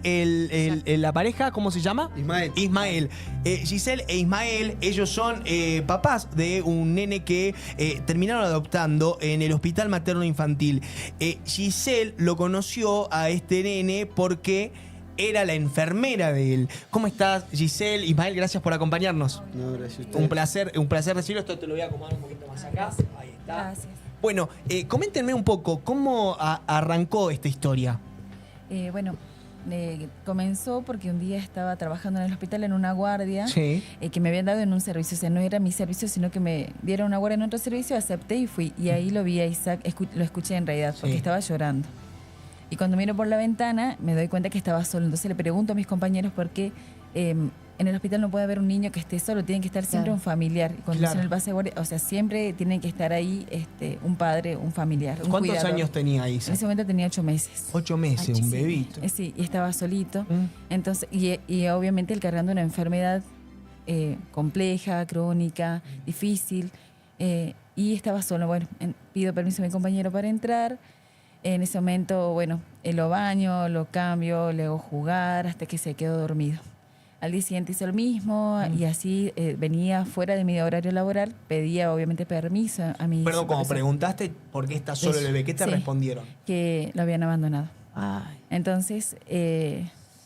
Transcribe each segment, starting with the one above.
La pareja, ¿cómo se llama? Ismael. Giselle e Ismael, ellos son papás de un nene que terminaron adoptando en el hospital materno infantil. Giselle lo conoció a este nene porque era la enfermera de él. ¿Cómo estás, Giselle? Ismael, gracias por acompañarnos. No, gracias a Un placer recibirlo. Esto te lo voy a acomodar un poquito más acá. Ahí está. Gracias. Bueno, coméntenme un poco, ¿cómo arrancó esta historia? Comenzó porque un día estaba trabajando en el hospital en una guardia Sí. Que me habían dado en un servicio. O sea, no era mi servicio, sino que me dieron una guardia en otro servicio, acepté y fui. Y ahí lo vi a Isaac, lo escuché en realidad, porque estaba llorando. Y cuando miro por la ventana, me doy cuenta que estaba solo. Entonces le pregunto a mis compañeros por qué en el hospital no puede haber un niño que esté solo, tiene que estar siempre un familiar. Y cuando hacen el pase de guardia, o sea, siempre tienen que estar ahí un padre, un familiar, un ¿Cuántos cuidador. años tenía Isaac? En ese momento tenía 8 meses. 8 meses, un bebito. Sí, y estaba solito. Entonces, y obviamente él cargando una enfermedad compleja, crónica, difícil, y estaba solo. Bueno, pido permiso a mi compañero para entrar. En ese momento, bueno, lo baño, lo cambio, le hago jugar hasta que se quedó dormido. Al día siguiente hizo lo mismo y así venía fuera de mi horario laboral, pedía obviamente permiso a mi Perdón, como preguntaste por qué está solo el bebé, ¿qué te respondieron? Que lo habían abandonado. Entonces,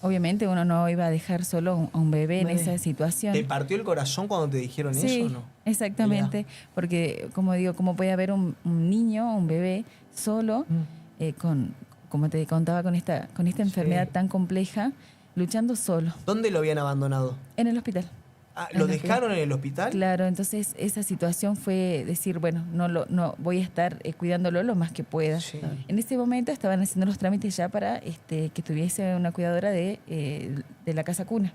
obviamente uno no iba a dejar solo a un bebé en esa situación. ¿Te partió el corazón cuando te dijeron eso o no? Exactamente, porque como digo, ¿cómo puede haber un niño, un bebé solo, como te contaba, con esta enfermedad tan compleja, luchando solo? ¿Dónde lo habían abandonado? En el hospital. ¿Lo dejaron en el hospital? Claro, entonces esa situación fue decir, bueno, no voy a estar cuidándolo lo más que pueda. Sí. En ese momento estaban haciendo los trámites ya para que tuviese una cuidadora de la casa cuna.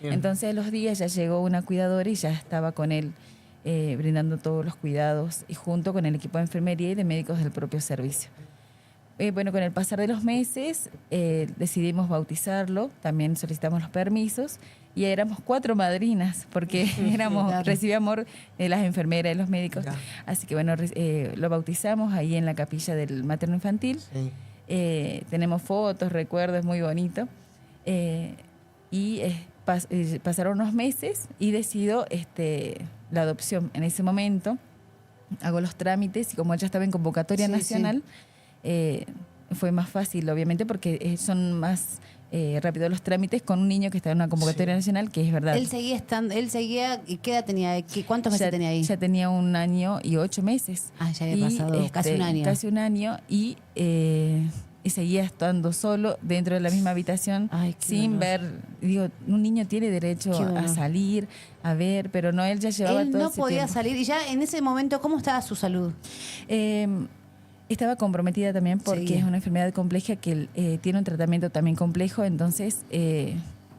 Bien. Entonces a los días ya llegó una cuidadora y ya estaba con él brindando todos los cuidados y junto con el equipo de enfermería y de médicos del propio servicio. Bueno, con el pasar de los meses decidimos bautizarlo, también solicitamos los permisos y éramos 4 madrinas porque recibíamos las enfermeras y los médicos. Claro. Así que bueno, lo bautizamos ahí en la capilla del materno infantil. Sí. Tenemos fotos, recuerdos, muy bonito. Pasaron unos meses y decido la adopción. En ese momento hago los trámites y como ella estaba en convocatoria nacional, fue más fácil, obviamente, porque son más rápidos los trámites con un niño que está en una convocatoria nacional, que es verdad. Él seguía, ¿qué edad tenía? ¿Cuántos meses tenía ahí? Ya tenía 1 año y 8 meses. Ya había pasado casi un año. Casi un año y seguía estando solo dentro de la misma habitación, sin ver. Digo, un niño tiene derecho a salir, a ver, pero no, él ya llevaba todo ese tiempo. Él no podía salir. Y ya en ese momento, ¿cómo estaba su salud? Estaba comprometida también porque es una enfermedad compleja que tiene un tratamiento también complejo, entonces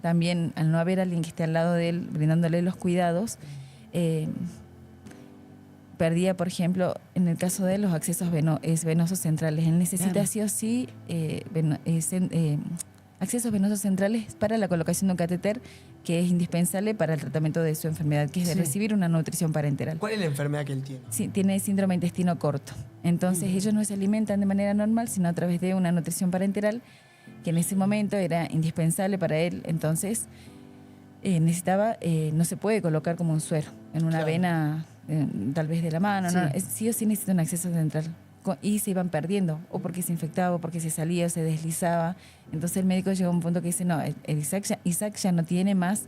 también al no haber alguien que esté al lado de él brindándole los cuidados, perdía, por ejemplo, en el caso de él, los accesos venosos centrales. Él necesita sí o sí accesos venosos centrales para la colocación de un catéter que es indispensable para el tratamiento de su enfermedad, que es de recibir una nutrición parenteral. ¿Cuál es la enfermedad que él tiene? Sí, tiene síndrome de intestino corto. Entonces ellos no se alimentan de manera normal, sino a través de una nutrición parenteral que en ese momento era indispensable para él. Entonces necesitaba, no se puede colocar como un suero en una vena, tal vez de la mano. No, sí o sí necesita un acceso central. Y se iban perdiendo, o porque se infectaba, o porque se salía, o se deslizaba. Entonces el médico llegó a un punto que dice, no, Isaac ya no tiene más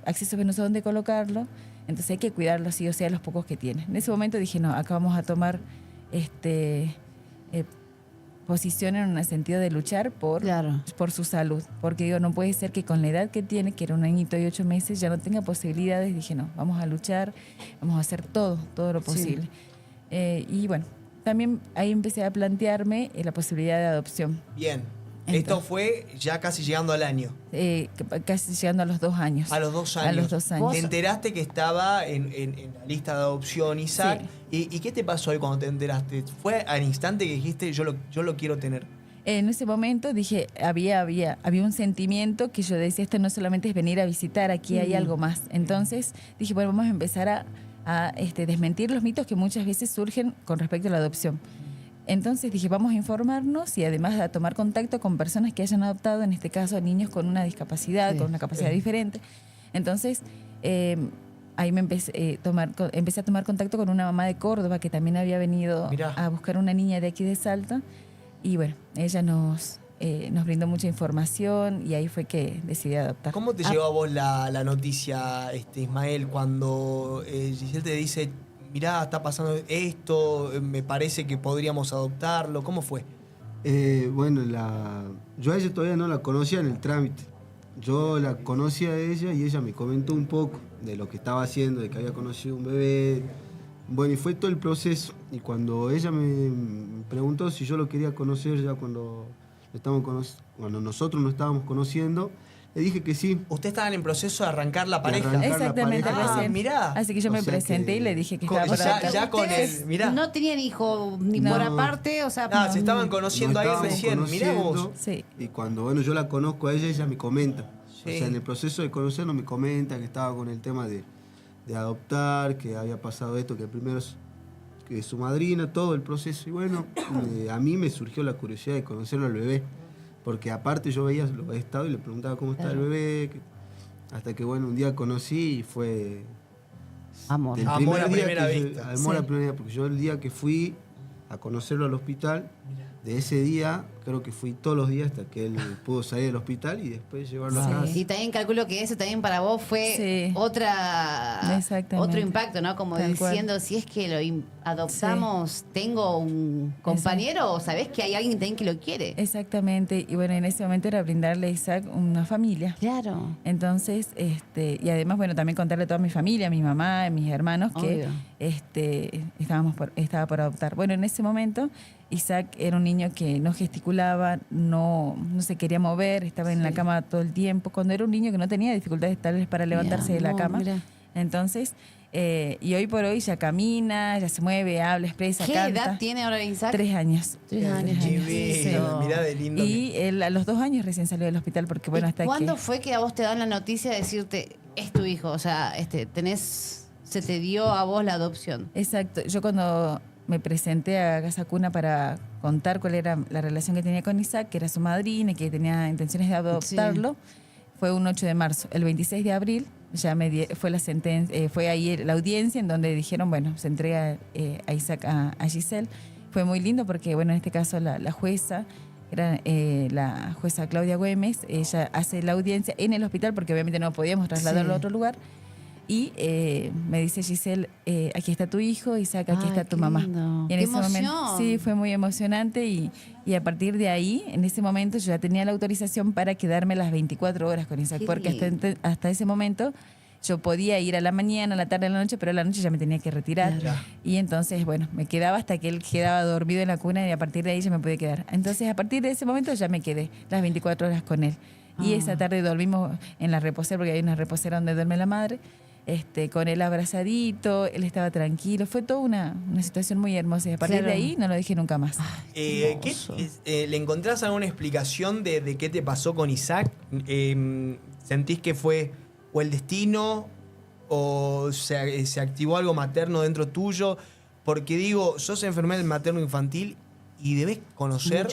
acceso venoso donde colocarlo, entonces hay que cuidarlo sí o sea los pocos que tiene. En ese momento dije, no, acá vamos a tomar posición en un sentido de luchar por su salud, porque digo, no puede ser que con la edad que tiene, que era un añito y 8 meses, ya no tenga posibilidades. Dije, no, vamos a luchar, vamos a hacer todo lo posible. Sí. Y bueno, también ahí empecé a plantearme la posibilidad de adopción. Bien. Entonces, esto fue ya casi llegando al año. Casi llegando a los 2 años. A los 2 años. A los 2 años. ¿Te enteraste que estaba en la lista de adopción, Isaac? Sí. ¿Y qué te pasó ahí cuando te enteraste? ¿Fue al instante que dijiste, yo lo quiero tener? En ese momento dije, había un sentimiento que yo decía, esto no solamente es venir a visitar, aquí hay algo más. Entonces dije, bueno, vamos a empezar a desmentir los mitos que muchas veces surgen con respecto a la adopción. Entonces dije, vamos a informarnos y además a tomar contacto con personas que hayan adoptado, en este caso niños con una discapacidad, con una capacidad diferente. Entonces, ahí me empecé a tomar contacto con una mamá de Córdoba que también había venido a buscar una niña de aquí de Salta. Y bueno, ella nos brindó mucha información y ahí fue que decidí adoptar. ¿Cómo te llegó a vos la noticia, Ismael, cuando Giselle te dice, mirá, está pasando esto, me parece que podríamos adoptarlo? ¿Cómo fue? Bueno, yo a ella todavía no la conocía en el trámite. Yo la conocí a ella y ella me comentó un poco de lo que estaba haciendo, de que había conocido un bebé. Bueno, y fue todo el proceso. Y cuando ella me preguntó si yo lo quería conocer ya cuando nosotros nos estábamos conociendo, le dije que sí. ¿Ustedes estaban en proceso de arrancar la pareja? Exactamente, recién. Mirá. Así que yo me presenté y le dije que estaba para adoptar. Ya con él, mirá. No tenían hijo ni por aparte, o sea... se estaban conociendo ahí recién, mirá vos. Sí. Y cuando yo la conozco a ella me comenta. Sí. O sea, en el proceso de conocernos me comenta que estaba con el tema de adoptar, que había pasado esto, que primero que su madrina, todo el proceso. Y bueno, a mí me surgió la curiosidad de conocerlo al bebé. Porque aparte yo veía los estados y le preguntaba cómo está el bebé. Hasta que bueno, un día conocí y fue... Amor. Amor a primera vista. Amor a primera vista. Porque yo el día que fui a conocerlo al hospital, de ese día, creo que fui todos los días hasta que él pudo salir del hospital y después llevarlo a casa. Y también calculo que eso también para vos fue otro impacto, ¿no? Como Tal diciendo, cual. si es que lo adoptamos, tengo un compañero o sabés que hay alguien también que lo quiere. Exactamente. Y bueno, en ese momento era brindarle a Isaac una familia. Claro. Entonces, y además, bueno, también contarle a toda mi familia, a mi mamá, a mis hermanos, que estaba por adoptar. Bueno, en ese momento, Isaac era un niño que no gesticulaba, no se quería mover, estaba en la cama todo el tiempo, cuando era un niño que no tenía dificultades tales para levantarse de la cama. Mira. Entonces, y hoy por hoy ya camina, ya se mueve, habla, expresa, ¿Qué canta. edad tiene ahora Isaac? 3 años. 3 años. Mirá de lindo. Y él a los 2 años recién salió del hospital porque, bueno, hasta ¿Cuándo fue que a vos te dan la noticia de decirte, es tu hijo? O sea, se te dio a vos la adopción. Exacto. Yo cuando me presenté a Casa Cuna para contar cuál era la relación que tenía con Isaac, que era su madrina y que tenía intenciones de adoptarlo, fue un 8 de marzo. El 26 de abril ya fue la sentencia, fue ahí la audiencia en donde dijeron, bueno, se entrega a Isaac a Giselle. Fue muy lindo porque, bueno, en este caso la jueza, era la jueza Claudia Güemes, ella hace la audiencia en el hospital porque obviamente no podíamos trasladarlo a otro lugar. Y me dice Giselle, aquí está tu hijo, Isaac, aquí está tu mamá. Y en ese momento, sí, fue muy emocionante y a partir de ahí, en ese momento, yo ya tenía la autorización para quedarme las 24 horas con Isaac, porque hasta ese momento yo podía ir a la mañana, a la tarde, a la noche, pero a la noche ya me tenía que retirar. Y entonces, bueno, me quedaba hasta que él quedaba dormido en la cuna y a partir de ahí ya me pude quedar. Entonces, a partir de ese momento ya me quedé las 24 horas con él. Y esa tarde dormimos en la reposera, porque hay una reposera donde duerme la madre. Con él abrazadito, él estaba tranquilo, fue toda una situación muy hermosa y a partir de ahí no lo dije nunca más. ¿Le encontrás alguna explicación de qué te pasó con Isaac? ¿Sentís que fue o el destino o se activó algo materno dentro tuyo? Porque digo, sos enfermera del materno infantil y debes conocer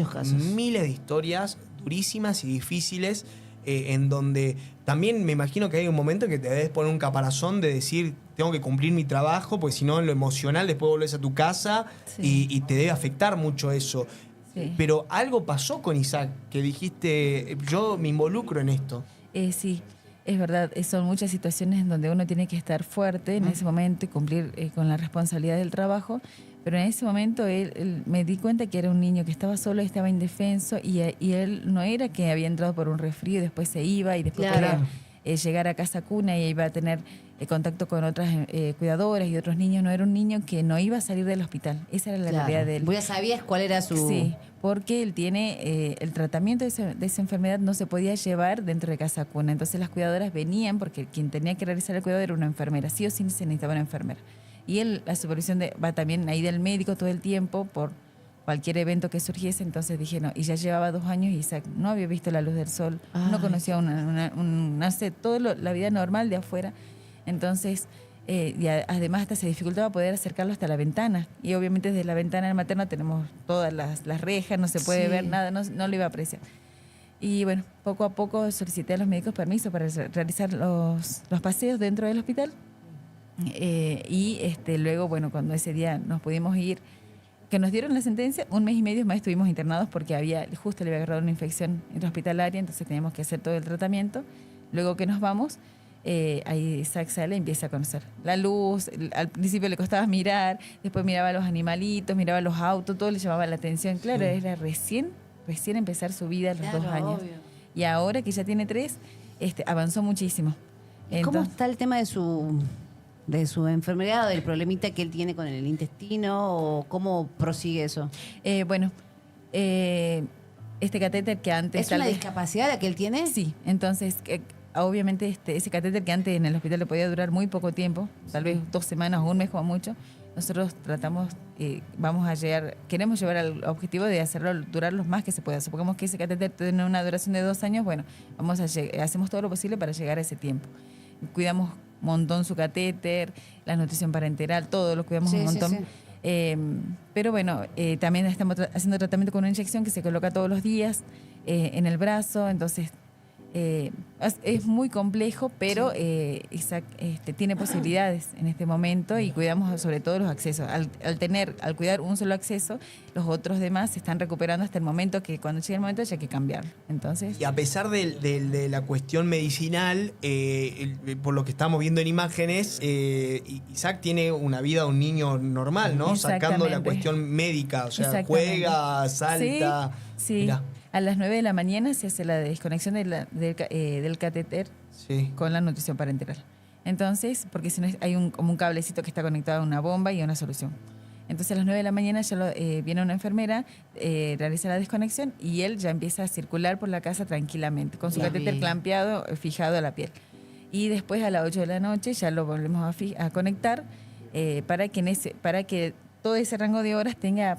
miles de historias durísimas y difíciles en donde también me imagino que hay un momento que te debes poner un caparazón de decir, tengo que cumplir mi trabajo, porque si no, en lo emocional después volvés a tu casa y te debe afectar mucho eso. Sí. Pero algo pasó con Isaac, que dijiste, yo me involucro en esto. Sí, es verdad, son muchas situaciones en donde uno tiene que estar fuerte en ese momento y cumplir con la responsabilidad del trabajo. Pero en ese momento él me di cuenta que era un niño que estaba solo, estaba indefenso y él no era que había entrado por un resfrío y después se iba y después podía llegar a Casa Cuna y iba a tener contacto con otras cuidadoras y otros niños. No era un niño que no iba a salir del hospital. Esa era la realidad de él. ¿Vos ya sabías cuál era su...? Sí, porque él tiene el tratamiento de esa enfermedad no se podía llevar dentro de Casa Cuna. Entonces las cuidadoras venían porque quien tenía que realizar el cuidado era una enfermera. Sí o sí se necesitaba una enfermera. Y él, la supervisión va también ahí del médico todo el tiempo por cualquier evento que surgiese. Entonces dije, no, y ya llevaba 2 años y Isaac no había visto la luz del sol, no conocía toda la vida normal de afuera. Entonces Además hasta se dificultaba poder acercarlo hasta la ventana. Y obviamente desde la ventana del materno tenemos todas las rejas, no se puede ver nada, no lo iba a apreciar. Y bueno, poco a poco solicité a los médicos permiso para realizar los paseos dentro del hospital. Luego, bueno, cuando ese día nos pudimos ir, que nos dieron la sentencia, 1 mes y medio más estuvimos internados porque justo le había agarrado una infección intrahospitalaria, entonces teníamos que hacer todo el tratamiento. Luego que nos vamos, ahí Isaac sale y empieza a conocer la luz. Al principio le costaba mirar, después miraba a los animalitos, miraba los autos, todo le llamaba la atención. Claro, era recién empezar su vida a los 2 años. Obvio. Y ahora que ya tiene 3, avanzó muchísimo. ¿Y cómo está el tema de su enfermedad o del problemita que él tiene con el intestino o cómo prosigue eso? Este catéter que antes... ¿Es una discapacidad la que él tiene? Sí, entonces obviamente ese catéter que antes en el hospital le podía durar muy poco tiempo, tal vez 2 semanas o 1 mes como mucho, nosotros tratamos, queremos llevar al objetivo de hacerlo durar lo más que se pueda. Supongamos que ese catéter tiene una duración de 2 años, bueno, hacemos todo lo posible para llegar a ese tiempo. Cuidamos un montón su catéter, la nutrición parenteral, todo lo cuidamos un montón. Sí, sí. Pero bueno, también estamos haciendo tratamiento con una inyección que se coloca todos los días en el brazo, entonces es muy complejo, pero Isaac tiene posibilidades en este momento y cuidamos sobre todo los accesos. Al cuidar un solo acceso, los otros demás se están recuperando hasta el momento que cuando llegue el momento ya hay que cambiarlo. Entonces, y a pesar de la cuestión medicinal, por lo que estamos viendo en imágenes, Isaac tiene una vida de un niño normal, ¿no? Sacando la cuestión médica, o sea, juega, salta. Sí. Mirá. A las 9 de la mañana se hace la desconexión del catéter con la nutrición parenteral. Entonces, porque si no hay como un cablecito que está conectado a una bomba y a una solución. Entonces a las 9 de la mañana ya viene una enfermera, realiza la desconexión y él ya empieza a circular por la casa tranquilamente, con su catéter clampeado, fijado a la piel. Y después a las 8 de la noche ya lo volvemos a conectar para que todo ese rango de horas tenga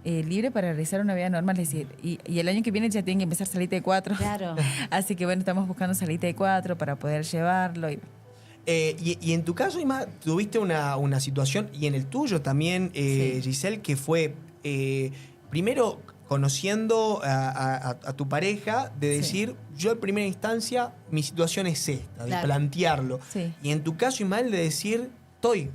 libre para realizar una vida normal, es decir, y el año que viene ya tiene que empezar salita de 4. Claro. Así que bueno, estamos buscando salita de 4 para poder llevarlo. Y en tu caso, Ima, tuviste una situación, y en el tuyo también, Giselle, que fue primero conociendo a tu pareja, de decir, yo en primera instancia, mi situación es esta, de plantearlo. Sí. Y en tu caso, Ismael, de decir,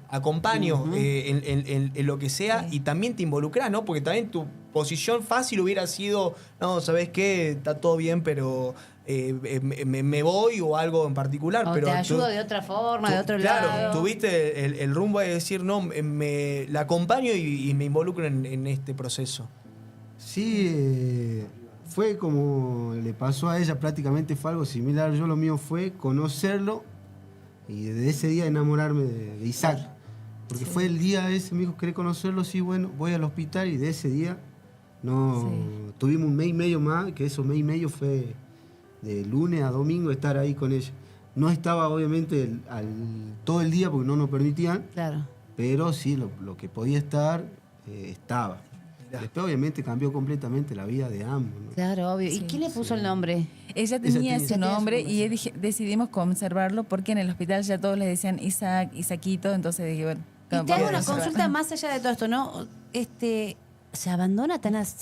acompaño en lo que sea, y también te involucrás, ¿no? Porque también tu posición fácil hubiera sido, no, ¿sabes qué? Está todo bien, pero me voy o algo en particular. O pero te ayudo de otra forma, de otro lado. Claro, tuviste el rumbo de decir, no, la acompaño y me involucro en este proceso. Sí, fue como le pasó a ella, prácticamente fue algo similar. Yo lo mío fue conocerlo y desde ese día enamorarme de Isaac. Porque fue el día ese, me dijo, ¿querés conocerlo? Sí, bueno, voy al hospital, y de ese día tuvimos 1 mes y medio más, que esos 1 mes y medio fue de lunes a domingo estar ahí con ella. No estaba obviamente todo el día porque no nos permitían, pero sí, lo que podía estar, estaba. Después obviamente cambió completamente la vida de ambos, ¿no? Claro, obvio. ¿Y quién le puso el nombre? Ella tenía su nombre y decidimos conservarlo porque en el hospital ya todos le decían Isaac, Isaquito, entonces dije, bueno. Y te hago una consulta más allá de todo esto, ¿no? Se abandona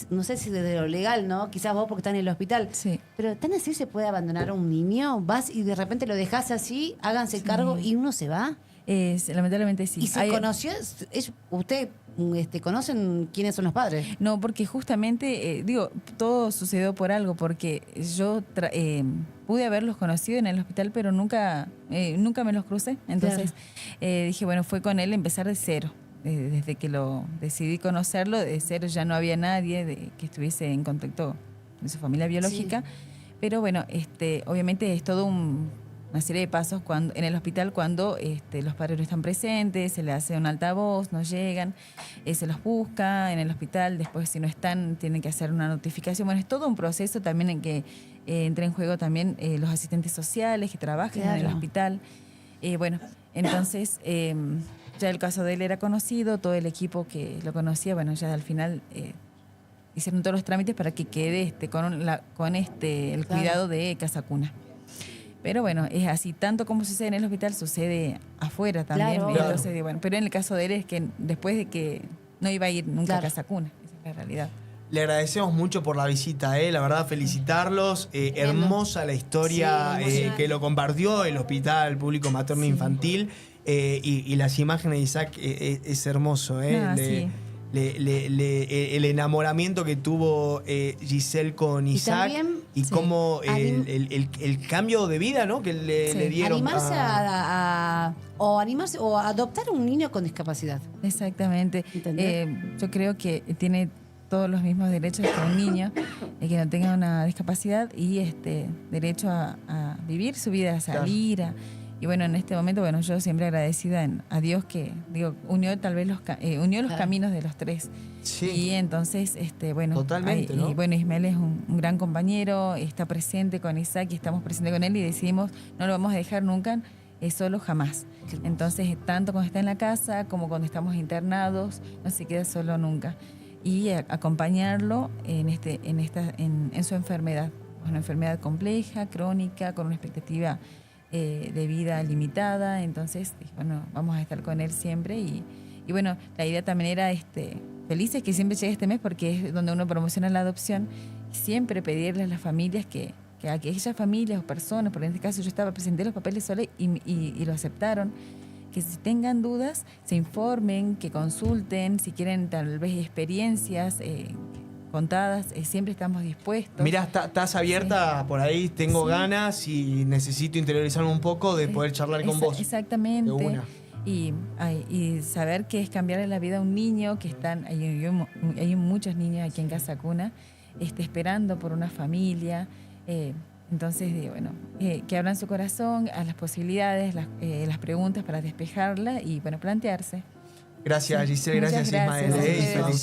no sé si desde lo legal, ¿no? Quizás vos porque estás en el hospital. Sí. Pero tan así se puede abandonar a un niño, vas y de repente lo dejás así, háganse cargo y uno se va. Lamentablemente sí. ¿Y se conoció? ¿Usted conocen quiénes son los padres? No, porque justamente, todo sucedió por algo, porque yo pude haberlos conocido en el hospital, pero nunca me los crucé. Entonces dije, bueno, fue con él empezar de cero. Desde que lo decidí conocerlo, de cero ya no había nadie que estuviese en contacto con su familia biológica. Sí. Pero bueno, obviamente es todo una serie de pasos en el hospital cuando los padres no están presentes, se le hace un altavoz, no llegan, se los busca en el hospital, después si no están tienen que hacer una notificación. Bueno, es todo un proceso también en que entra en juego también los asistentes sociales que trabajan en el hospital. Bueno, entonces ya el caso de él era conocido, todo el equipo que lo conocía, bueno, ya al final hicieron todos los trámites para que quede con el cuidado de Casa Cuna. Pero bueno, es así, tanto como sucede en el hospital, sucede afuera también. Claro. Entonces, bueno, pero en el caso de él es que después de que no iba a ir nunca a casa cuna, esa es la realidad. Le agradecemos mucho por la visita, la verdad, felicitarlos. Hermosa la historia que lo compartió el Hospital Público Materno Infantil. Y las imágenes de Isaac es hermoso, Sí. el enamoramiento que tuvo Giselle con Isaac y cómo el cambio de vida, ¿no? Que le dieron. Animarse animarse o adoptar un niño con discapacidad. Exactamente. Yo creo que tiene todos los mismos derechos que un niño que no tenga una discapacidad y derecho a vivir su vida, a salir, y bueno, en este momento, bueno, yo siempre agradecida a Dios que, unió tal vez los caminos de los tres. Sí. Y entonces, bueno, totalmente, ¿no? Y bueno, Ismael es un gran compañero, está presente con Isaac y estamos presentes con él y decidimos no lo vamos a dejar nunca solo, jamás. Entonces, tanto cuando está en la casa como cuando estamos internados, no se queda solo nunca. Y acompañarlo en su enfermedad, una enfermedad compleja, crónica, con una expectativa de vida limitada. Entonces, bueno, vamos a estar con él siempre y bueno, la idea también era felices que siempre llegue este mes porque es donde uno promociona la adopción, y siempre pedirle a las familias que a aquellas familias o personas, por en este caso yo presenté los papeles sola y lo aceptaron, que si tengan dudas se informen, que consulten, si quieren tal vez experiencias contadas, siempre estamos dispuestos. Mira, estás abierta por ahí, tengo ganas y necesito interiorizarme un poco de poder charlar con vos. Exactamente. De una. Y saber que es cambiarle la vida a un niño que hay muchos niños aquí en Casa Cuna esperando por una familia. Entonces, bueno, que abran su corazón a las posibilidades, las preguntas para despejarla y, bueno, plantearse. Gracias, Giselle. Muchas Gracias, Ismael. gracias. Y felicidades.